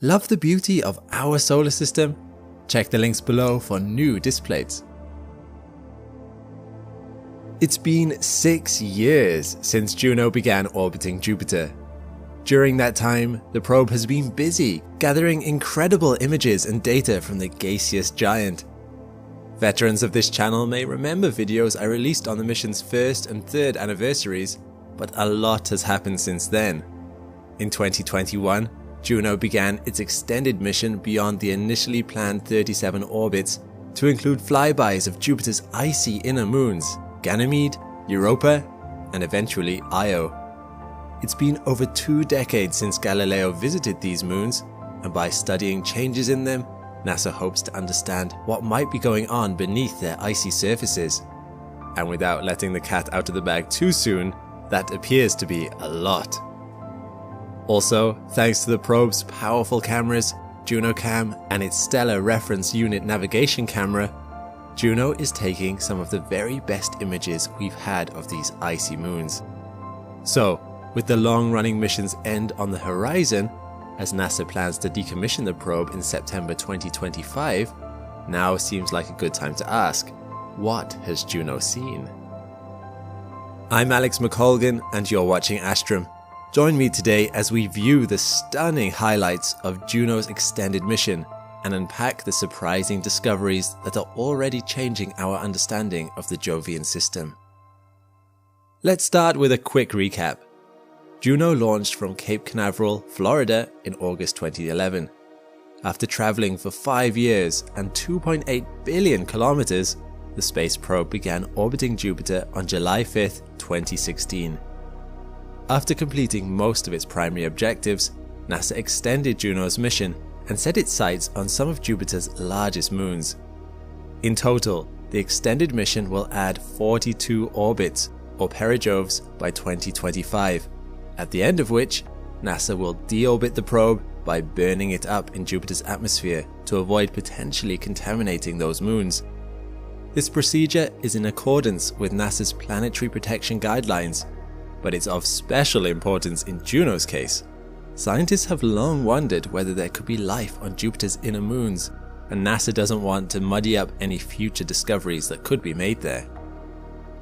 Love the beauty of our solar system? Check the links below for new displays. It's been 6 years since Juno began orbiting Jupiter. During that time, the probe has been busy gathering incredible images and data from the gaseous giant. Veterans of this channel may remember videos I released on the mission's first and third anniversaries, but a lot has happened since then. In 2021, Juno began its extended mission beyond the initially planned 37 orbits to include flybys of Jupiter's icy inner moons, Ganymede, Europa, and eventually Io. It's been over 2 decades since Galileo visited these moons, and by studying changes in them, NASA hopes to understand what might be going on beneath their icy surfaces. And without letting the cat out of the bag too soon, that appears to be a lot. Also, thanks to the probe's powerful cameras, JunoCam, and its Stellar Reference Unit navigation camera, Juno is taking some of the very best images we've had of these icy moons. So, with the long-running mission's end on the horizon, as NASA plans to decommission the probe in September 2025, now seems like a good time to ask, what has Juno seen? I'm Alex McColgan and you're watching Astrum. Join me today as we view the stunning highlights of Juno's extended mission and unpack the surprising discoveries that are already changing our understanding of the Jovian system. Let's start with a quick recap. Juno launched from Cape Canaveral, Florida in August 2011. After traveling for 5 years and 2.8 billion kilometers, the space probe began orbiting Jupiter on July 5, 2016. After completing most of its primary objectives, NASA extended Juno's mission and set its sights on some of Jupiter's largest moons. In total, the extended mission will add 42 orbits, or perijoves, by 2025, at the end of which, NASA will deorbit the probe by burning it up in Jupiter's atmosphere to avoid potentially contaminating those moons. This procedure is in accordance with NASA's planetary protection guidelines, but it's of special importance in Juno's case. Scientists have long wondered whether there could be life on Jupiter's inner moons, and NASA doesn't want to muddy up any future discoveries that could be made there.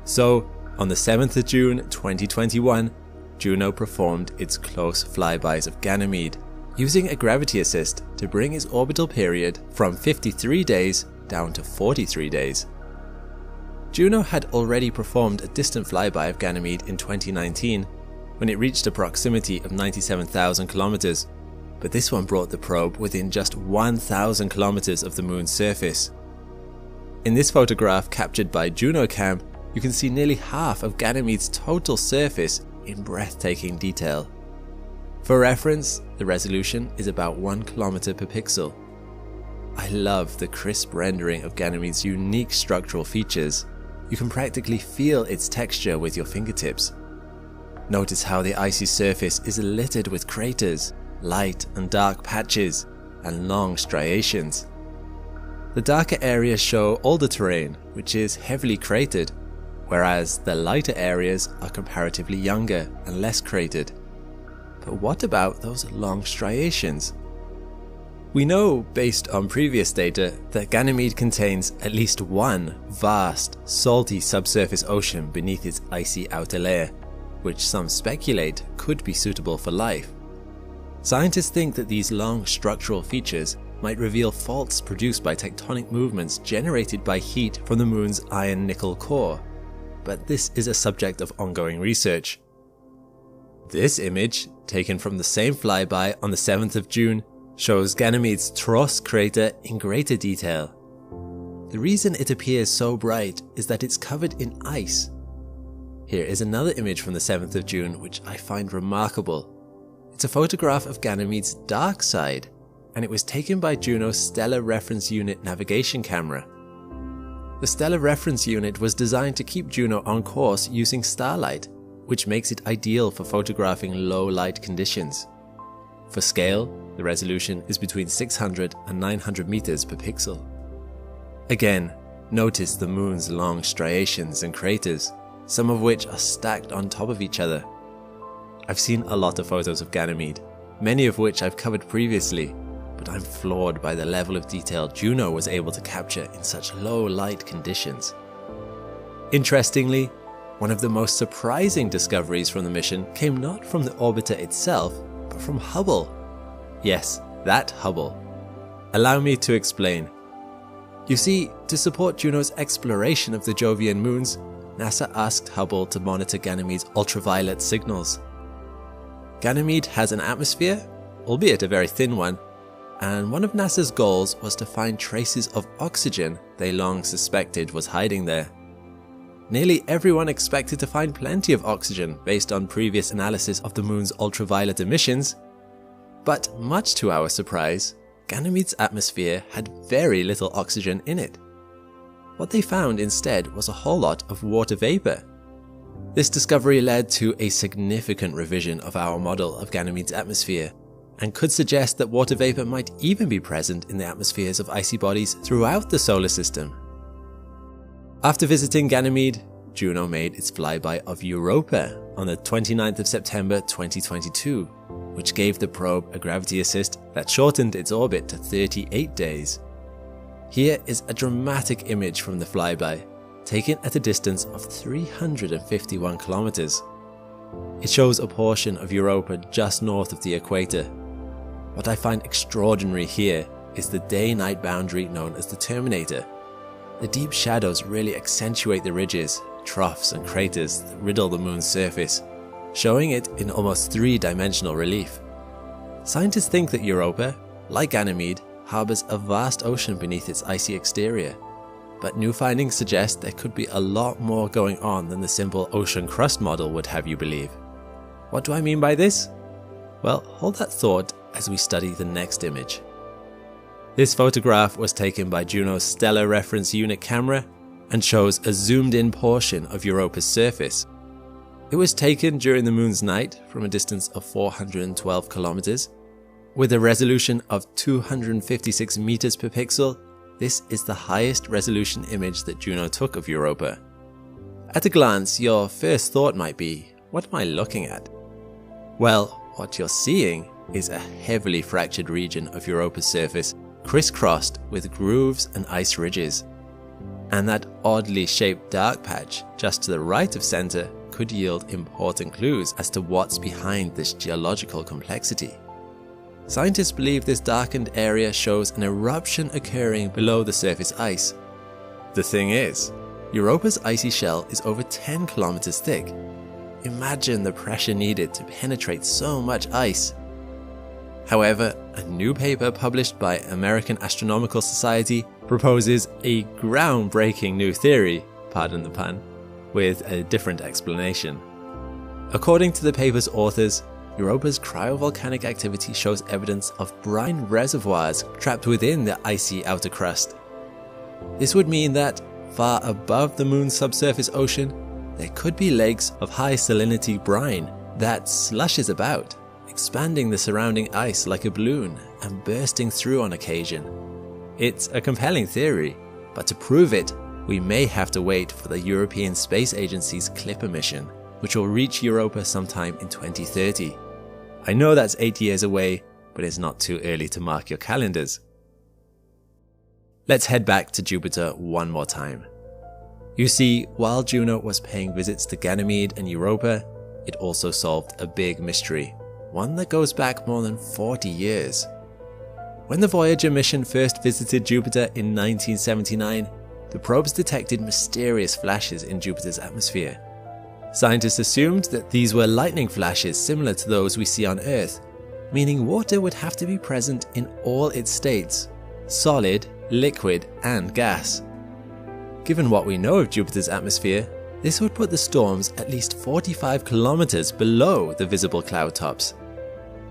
So, on the 7th of June 2021, Juno performed its close flybys of Ganymede, using a gravity assist to bring its orbital period from 53 days down to 43 days. Juno had already performed a distant flyby of Ganymede in 2019, when it reached a proximity of 97,000 kilometers, but this one brought the probe within just 1,000 kilometers of the moon's surface. In this photograph captured by JunoCam, you can see nearly half of Ganymede's total surface in breathtaking detail. For reference, the resolution is about 1 kilometer per pixel. I love the crisp rendering of Ganymede's unique structural features. You can practically feel its texture with your fingertips. Notice how the icy surface is littered with craters, light and dark patches, and long striations. The darker areas show older terrain, which is heavily cratered, whereas the lighter areas are comparatively younger and less cratered. But what about those long striations? We know, based on previous data, that Ganymede contains at least one vast, salty subsurface ocean beneath its icy outer layer, which some speculate could be suitable for life. Scientists think that these long structural features might reveal faults produced by tectonic movements generated by heat from the moon's iron-nickel core, but this is a subject of ongoing research. This image, taken from the same flyby on the 7th of June, shows Ganymede's Tross crater in greater detail. The reason it appears so bright is that it's covered in ice. Here is another image from the 7th of June which I find remarkable. It's a photograph of Ganymede's dark side, and it was taken by Juno's Stellar Reference Unit navigation camera. The Stellar Reference Unit was designed to keep Juno on course using starlight, which makes it ideal for photographing low light conditions. For scale, the resolution is between 600 and 900 meters per pixel. Again, notice the moon's long striations and craters, some of which are stacked on top of each other. I've seen a lot of photos of Ganymede, many of which I've covered previously, but I'm floored by the level of detail Juno was able to capture in such low light conditions. Interestingly, one of the most surprising discoveries from the mission came not from the orbiter itself, but from Hubble. Yes, that Hubble. Allow me to explain. You see, to support Juno's exploration of the Jovian moons, NASA asked Hubble to monitor Ganymede's ultraviolet signals. Ganymede has an atmosphere, albeit a very thin one, and one of NASA's goals was to find traces of oxygen they long suspected was hiding there. Nearly everyone expected to find plenty of oxygen based on previous analysis of the moon's ultraviolet emissions, but much to our surprise, Ganymede's atmosphere had very little oxygen in it. What they found instead was a whole lot of water vapor. This discovery led to a significant revision of our model of Ganymede's atmosphere, and could suggest that water vapor might even be present in the atmospheres of icy bodies throughout the solar system. After visiting Ganymede, Juno made its flyby of Europa on the 29th of September 2022, which gave the probe a gravity assist that shortened its orbit to 38 days. Here is a dramatic image from the flyby, taken at a distance of 351 kilometers. It shows a portion of Europa just north of the equator. What I find extraordinary here is the day-night boundary known as the terminator. The deep shadows really accentuate the ridges, troughs and craters that riddle the moon's surface, showing it in almost three-dimensional relief. Scientists think that Europa, like Ganymede, harbors a vast ocean beneath its icy exterior, but new findings suggest there could be a lot more going on than the simple ocean crust model would have you believe. What do I mean by this? Well, hold that thought as we study the next image. This photograph was taken by Juno's Stellar Reference Unit camera and shows a zoomed-in portion of Europa's surface. It was taken during the moon's night from a distance of 412 kilometers. With a resolution of 256 meters per pixel, this is the highest resolution image that Juno took of Europa. At a glance, your first thought might be, what am I looking at? Well, what you're seeing is a heavily fractured region of Europa's surface, crisscrossed with grooves and ice ridges. And that oddly shaped dark patch just to the right of center could yield important clues as to what's behind this geological complexity. Scientists believe this darkened area shows an eruption occurring below the surface ice. The thing is, Europa's icy shell is over 10 kilometers thick. Imagine the pressure needed to penetrate so much ice. However, a new paper published by American Astronomical Society proposes a groundbreaking new theory, pardon the pun, with a different explanation. According to the paper's authors, Europa's cryovolcanic activity shows evidence of brine reservoirs trapped within the icy outer crust. This would mean that, far above the moon's subsurface ocean, there could be lakes of high salinity brine that slushes about, expanding the surrounding ice like a balloon and bursting through on occasion. It's a compelling theory, but to prove it, we may have to wait for the European Space Agency's Clipper mission, which will reach Europa sometime in 2030. I know that's 8 years away, but it's not too early to mark your calendars. Let's head back to Jupiter one more time. You see, while Juno was paying visits to Ganymede and Europa, it also solved a big mystery, one that goes back more than 40 years. When the Voyager mission first visited Jupiter in 1979, the probes detected mysterious flashes in Jupiter's atmosphere. Scientists assumed that these were lightning flashes similar to those we see on Earth, meaning water would have to be present in all its states: solid, liquid, and gas. Given what we know of Jupiter's atmosphere, this would put the storms at least 45 kilometers below the visible cloud tops.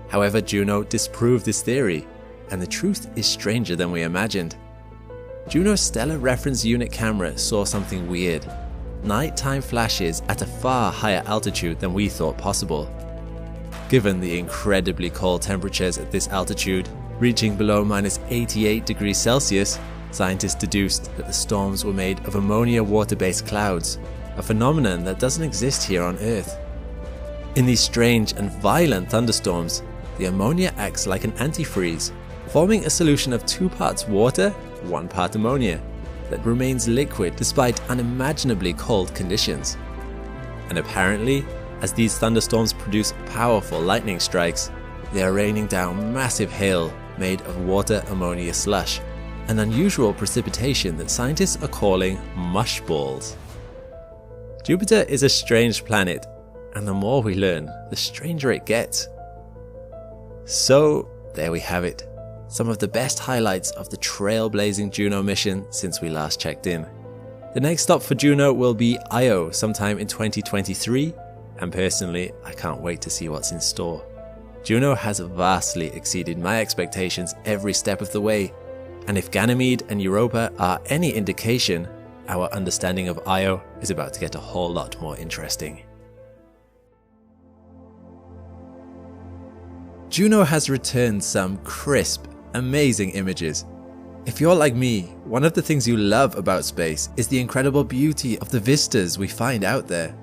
However, Juno disproved this theory, and the truth is stranger than we imagined. Juno's Stellar Reference Unit camera saw something weird: nighttime flashes at a far higher altitude than we thought possible. Given the incredibly cold temperatures at this altitude, reaching below -88 degrees Celsius, scientists deduced that the storms were made of ammonia water-based clouds, a phenomenon that doesn't exist here on Earth. In these strange and violent thunderstorms, the ammonia acts like an antifreeze, forming a solution of 2 parts water, 1 part ammonia, that remains liquid despite unimaginably cold conditions. And apparently, as these thunderstorms produce powerful lightning strikes, they are raining down massive hail made of water ammonia slush, an unusual precipitation that scientists are calling mush balls. Jupiter is a strange planet, and the more we learn, the stranger it gets. So there we have it, some of the best highlights of the trailblazing Juno mission since we last checked in. The next stop for Juno will be Io sometime in 2023, and personally I can't wait to see what's in store. Juno has vastly exceeded my expectations every step of the way, and if Ganymede and Europa are any indication, our understanding of Io is about to get a whole lot more interesting. Juno has returned some crisp, amazing images. If you're like me, one of the things you love about space is the incredible beauty of the vistas we find out there.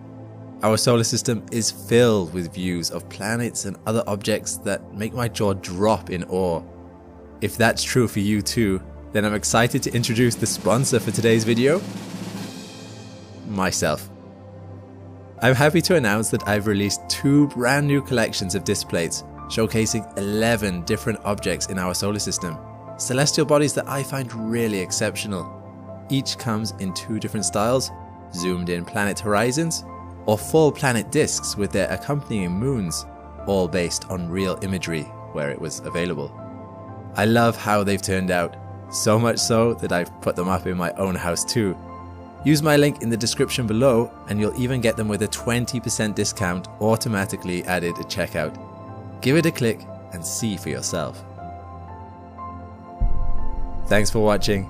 Our solar system is filled with views of planets and other objects that make my jaw drop in awe. If that's true for you too, then I'm excited to introduce the sponsor for today's video, myself. I'm happy to announce that I've released 2 brand new collections of disc plates showcasing 11 different objects in our solar system, celestial bodies that I find really exceptional. Each comes in 2 different styles, zoomed in planet horizons, or full planet discs with their accompanying moons, all based on real imagery where it was available. I love how they've turned out, so much so that I've put them up in my own house too. Use my link in the description below and you'll even get them with a 20% discount automatically added at checkout. Give it a click and see for yourself. Thanks for watching.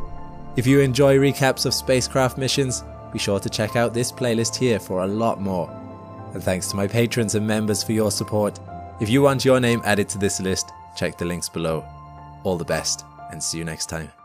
If you enjoy recaps of spacecraft missions, be sure to check out this playlist here for a lot more. And thanks to my patrons and members for your support. If you want your name added to this list, check the links below. All the best and see you next time.